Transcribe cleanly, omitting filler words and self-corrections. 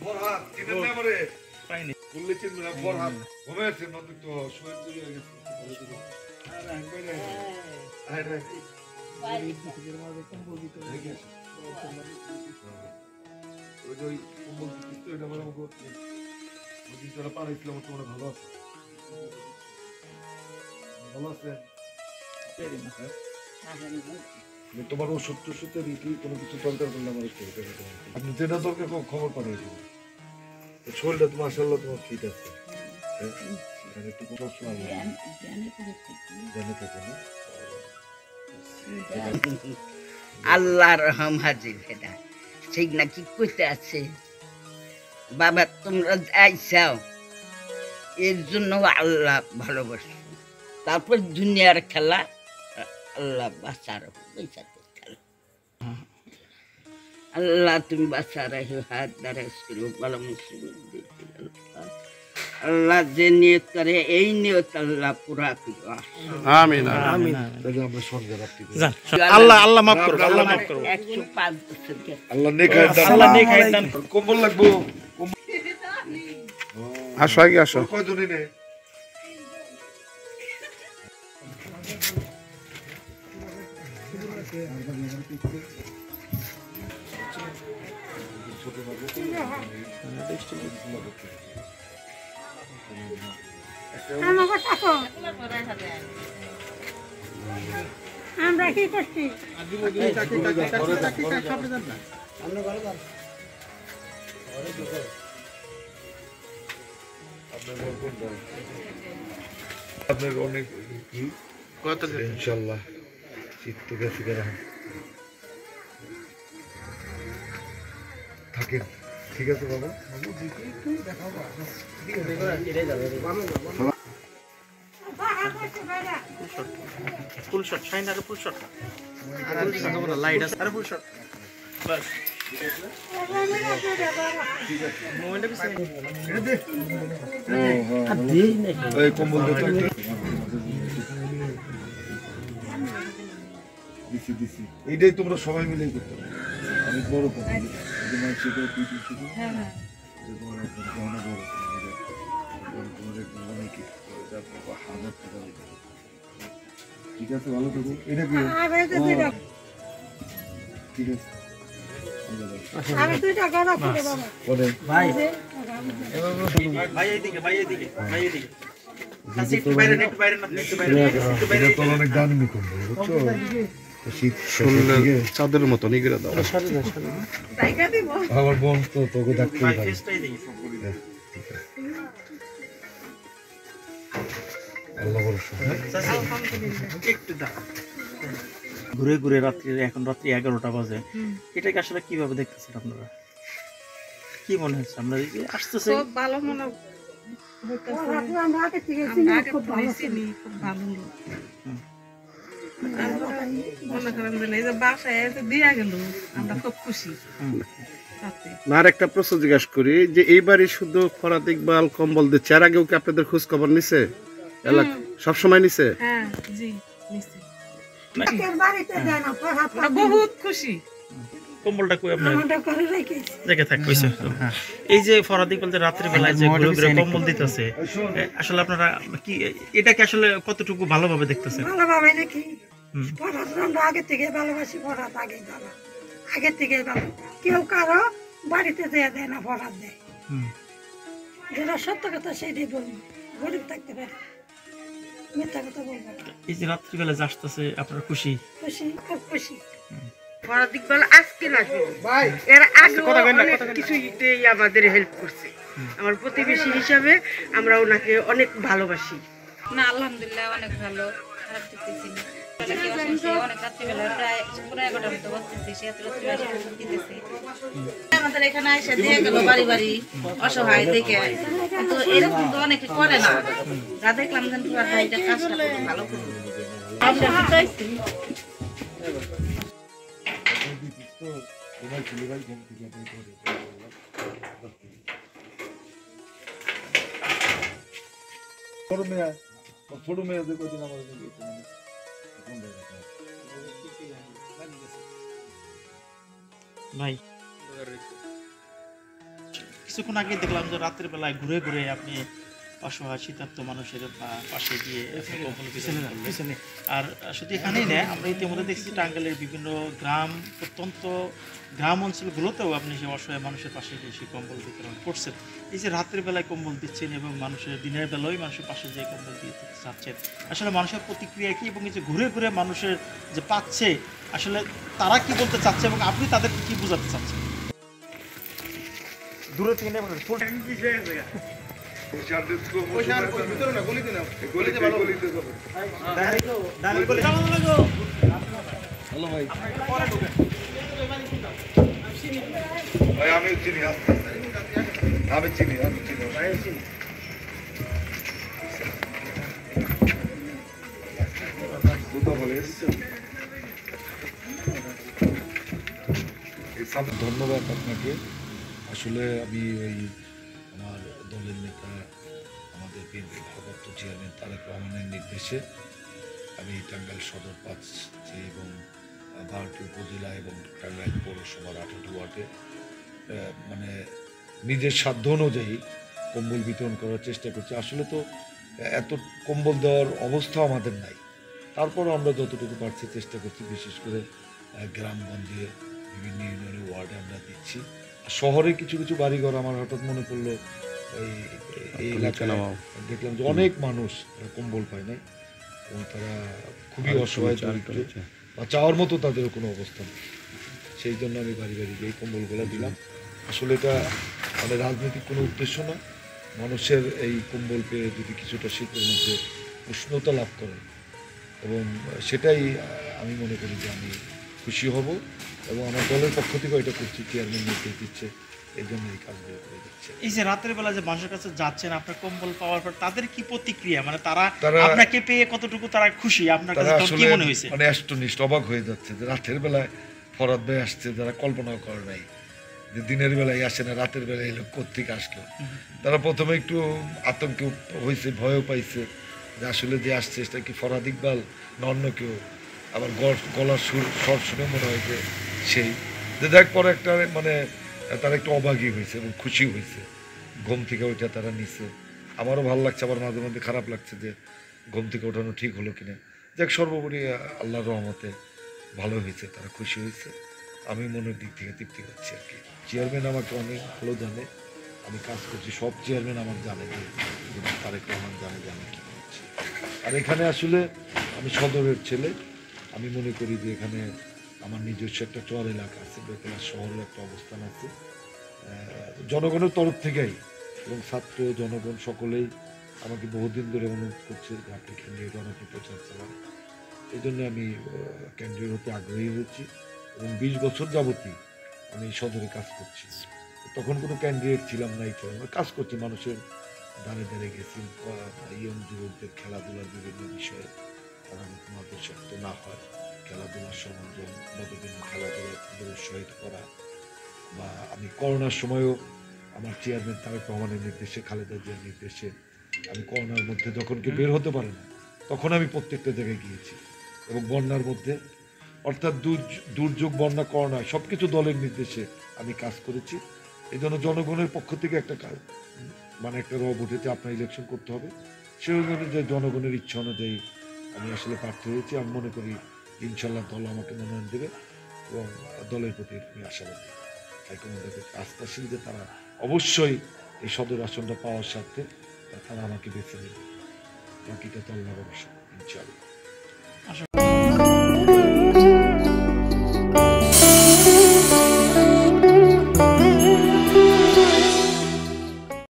ফরহাদ চিনেন না আমারে পাইনি বললে চিনবে না ফরহাদ ঘুমাইছে নতুন তো শুয়ে হয়ে গেছে আরে ওই কম্বল দিতে এটা বড় করতে ওই যারা পাড়াইছিলাম তোমরা ভালো আছে ভালো আছে তোমার ওষুধ টষুধ কি কোনো কিছু দরকার করলে আমার আপনি যেটা দরকার খবর পাঠিয়ে দেবেন শরীরটা তো মাশাআল্লাহ তোমার ফিট আছে একটু কষ্ট লাগে জানে থাকে না আল্লাহর রহম হাজির এটা ঠিক না কি কইতে আছে বাবা তোমরা যাইছাও এর জন্য আল্লাহ ভালোবাসো তারপর দুনিয়ার খেলা আল্লাহ বাঁচার বেঁচাতে খেলা আল্লাহ তুমি বাঁচা রাখো হাত দ্বারা ভালো মুসিবত আল্লাহ যে নিয়ত করে এই নিয়ত আল্লাহ পুরা করো আমিন আমিন আমরা সঙ্গে রাখতে আল্লাহ আল্লাহ মাফ করো আল্লাহ মাফ করো 105 বছর আল্লাহ নেখায় দান আল্লাহ নেখায় দান কম্বল লাগবো আসো আগে আসো কয়জনই নে আমরা কি করছি আপনার অনেক ইনশাল্লাহ চিত্ত গেছে থাকেন ঠিক আছে বাবা ফুল শট শাইন আর ফুল শট আর লাইট আছে আর ফুল শট বাস এই কম্বল দিতে দিছি এইটাই তোমরা সবাই মিলে করতে হবে আমি বড় কম্বল তোমার সেটা তুই শুধু তোমার গহনা বড় তোমাদের গহনা কি হাজার টাকা ঠিক আছে ভালো থাকো এটা কি ঠিক আছে আমি 2 টাকা রাখো বাবা ভাই ভাই এইদিকে ভাই এইদিকে ভাই এইদিকে কাছে একটু বাইরে না একটু বাইরে তো অনেক দামি কম্বল বুঝছো শীত চাদরের মতো নিগড়ে দাও টাকা দিব আমার বোন তো তোকে ডাকতেই ভাই পারে ফেসটাই দেই সব করে দাও আল্লাহ ভরসা একটু দাও ঘুরে ঘুরে রাত্রি এখন রাত্রি 11টা বাজে এটাকে আসলে কিভাবে দেখতেছেন আপনারা কি মনে হচ্ছে আমরা এই যে আসতেছে খুব ভালো মনে হইতাছে আমরা আগে থেকে খুব ভালো চিনি খুব ভালো মনে করেন যে এই যে বাসায় এসে দিয়া গেল আমরা খুব খুশি আর একটা প্রশ্ন জিজ্ঞাসা করি যে এইবারই শুধু ফরাদ ইকবাল কম্বল দিচ্ছে আর আগেও কি আপনাদের খোঁজ খবর নিছে সব সময় নিছে হ্যাঁ জি নিছে বহুত খুশি কম্বলটা কই আপনার রেখে থাকছে এই যে ফরাদ ইকবাল যে রাত্রি বেলায় যে ঘুরে ঘুরে কম্বল দিতেছে আসলে আপনারা কি এটাকে আসলে কতটুকু ভালোভাবে দেখতেছেন ভালোভাবে নাকি ফরাদ আমরা আগে থেকে ভালোবাসি ফরাদ আগে থেকে ভালো কেউ কারো বাড়িতে দেয় না ফরাদ দেয় যেটা সত্য কথা সেটাই বলবো গরিব থাকতে পারে মিথ্যা কথা বলবো এই যে রাত্রি বেলা যে আসতেছে আপনারা খুশি খুশি খুব খুশি ফরাদ ইকবাল আজকে না এর আগে অনেক কিছুতেই আমাদের হেল্প করছে আমার প্রতিবেশী হিসাবে আমরা ওনাকে অনেক ভালোবাসি না আলহামদুলিল্লাহ অনেক ভালো খারাপ দেখতেছি না অনেক রাত্রিবেলা প্রায় 11:30 মতো বসতেছি সে দিতেছে আমাদের এখানে এসে দিয়ে গেল বাড়ি বাড়ি অসহায় দেখে কিন্তু এরকম তো অনেকে করে না যা দেখলাম যেন পুরো ভাইটা কাজটা ভালো করবে ছোট মেয়েদের কদিন আমার ভাই কিছুক্ষণ আগে দেখলাম যে রাতের বেলায় ঘুরে ঘুরে আপনি অসহায় শীতার্ত মানুষের পাশে গিয়ে আপনি কম্বল বিতরণ করলেন। আর শুধু এখানেই না, আমরা ইতিমধ্যে দেখছি টাঙ্গাইলের বিভিন্ন প্রত্যন্ত গ্রাম অঞ্চলগুলোতেও আপনি সেই অসহায় মানুষের পাশে গিয়ে সেই কম্বল বিতরণ করছেন। এই যে রাতের বেলায় কম্বল দিচ্ছেন এবং মানুষের দিনের বেলায় মানুষের পাশে যে কম্বল দিয়ে চাচ্ছেন, আসলে মানুষের প্রতিক্রিয়া কি, এবং এই যে ঘুরে ঘুরে মানুষের যে পাচ্ছে আসলে তারা কি বলতে চাচ্ছে এবং আপনি তাদেরকে কি বোঝাতে চাচ্ছেন? দূরে থেকে হ্যালো ভাই, ভাই আমি চিনি, আমি চিনি ধন্যবাদ আপনাকে। আসলে আমি ওই আমার দলের নেতা, আমাদের বিএনপি ভারপ্রাপ্ত চেয়ারম্যান তারেক রহমানের নির্দেশে আমি টাঙ্গাইল সদর 5 এবং 12টি উপজেলা এবং টাঙ্গাইল পৌরসভার 18টি ওয়ার্ডে মানে নিজের সাধ্য অনুযায়ী কম্বল বিতরণ করার চেষ্টা করছি। আসলে তো এত কম্বল দেওয়ার অবস্থা আমাদের নাই, তারপরও আমরা যতটুকু পারছি চেষ্টা করছি। বিশেষ করে গ্রামগঞ্জে বিভিন্ন ইউনিয়নের ওয়ার্ডে আমরা দিচ্ছি। শহরে কিছু কিছু বাড়িঘর আমার হঠাৎ মনে পড়লো এই এলাকায় দেখলাম যে অনেক মানুষ কম্বল পায় নাই এবং তারা খুবই অসহায়, দরিদ্র বা চাওয়ার মতো তাদের কোনো অবস্থা নেই। সেই জন্য আমি বাড়ি বাড়ি এই কম্বলগুলো দিলাম। আসলে এটা মানে রাজনৈতিক কোনো উদ্দেশ্য না, মানুষের এই কম্বল পেয়ে যদি কিছুটা শীতের মধ্যে উষ্ণতা লাভ করে, এবং সেটাই আমি মনে করি যে আমি খুশি হব, এবং আমার দলের পক্ষ থেকে এটা করছি, চেয়ারম্যান নির্দেশ দিচ্ছে, এই জন্য এই কাজগুলো করে দিচ্ছে। এই যে রাতের বেলা যে মানুষের কাছে যাচ্ছেন আপনার কম্বল পাওয়ার পর তাদের কি প্রতিক্রিয়া, মানে তারা আপনাকে পেয়ে কতটুকু তারা খুশি, আপনার কাছে কি মনে হয়েছে? মানে অষ্টনিষ্ঠ অবাক হয়ে যাচ্ছে যে রাতের বেলায় ফরাদ ভাই আসছে, যারা কল্পনা করে নাই যে দিনের বেলায় আসে না, রাতের বেলায় এই লোক কোত্থেকে আসলো। তারা প্রথমে একটু আতঙ্ক হয়েছে, ভয়ও পাইছে যে আসলে যে আসছে সেটা কি ফরাদ ইকবাল না অন্য কেউ। আবার গলার স্বর শুনে মনে হয় যে সেই যে দেখ পরে একটা মানে তারা একটু অবাকই হয়েছে এবং খুশি হয়েছে। ঘুম থেকে ওইটা তারা নিছে, আমারও ভালো লাগছে, আবার মাঝে মধ্যে খারাপ লাগছে যে ঘুম থেকে ওঠানো ঠিক হলো কিনা। যাক, সর্বোপরি আল্লাহর রহমতে ভালো হয়েছে, তারা খুশি হয়েছে, আমি মনের দিক থেকে তৃপ্তি পাচ্ছি আর কি। চেয়ারম্যান আমাকে অনেক ভালো জানে, আমি কাজ করছি, সব চেয়ারম্যান আমার জানে যে তারেক রহমান জানে যে আমি কী করছি। আর এখানে আসলে আমি সদরের ছেলে, আমি মনে করি যে এখানে আমার নিজস্ব একটা চর এলাকা আছে, বেতলা শহরের একটা অবস্থান আছে। জনগণের তরফ থেকেই এবং ছাত্র জনগণ সকলেই আমাকে বহুদিন ধরে অনুরোধ করছে যে আপনি ক্যান্ডিডেট হন, আপনি প্রচার চালান। এই জন্য আমি ক্যান্ডিডেট হতে আগ্রহী হয়েছি এবং 20 বছর যাবতই আমি সদরে কাজ করছি। তখন কোনো ক্যান্ডিডেট ছিলাম না, এই ছিলাম, কাজ করছি, মানুষের দাঁড়ে দাঁড়ে গেছি, ইয়ং যুবকদের খেলাধুলার বিভিন্ন বিষয়ে তারা মাদকাসক্ত না হয়, খেলাধুলার সরঞ্জাম বা বিভিন্ন খেলাধুলার উৎসাহিত করা। বা আমি করোনার সময়ও আমার চেয়ারম্যান তারেক রহমানের নির্দেশে, খালেদা জিয়ার নির্দেশে, আমি করোনার মধ্যে যখন কেউ বের হতে পারে না তখন আমি প্রত্যেকটা জায়গায় গিয়েছি, এবং বন্যার মধ্যে, অর্থাৎ দুর্যোগ, বন্যা, করোনা সব কিছু দলের নির্দেশে আমি কাজ করেছি। এই জন্য জনগণের পক্ষ থেকে একটা কাজ মানে একটা রব উঠেছে, আপনার ইলেকশন করতে হবে, সেই অনুযায়ী জনগণের ইচ্ছা অনুযায়ী আমি আসলে প্রার্থী হয়েছি। আমি মনে করি ইনশাল্লাহ দল আমাকে মনোনয়ন দেবে এবং দলের প্রতি আমি আশাবাদী, হাইকমান্ডের প্রতি আস্থাশীল যে তারা অবশ্যই এই সদর আসনটা পাওয়ার স্বার্থে তারা আমাকে বেছে নেবে। বাকিটা তো আল্লাহর ভরসা, ইনশাআল্লাহ।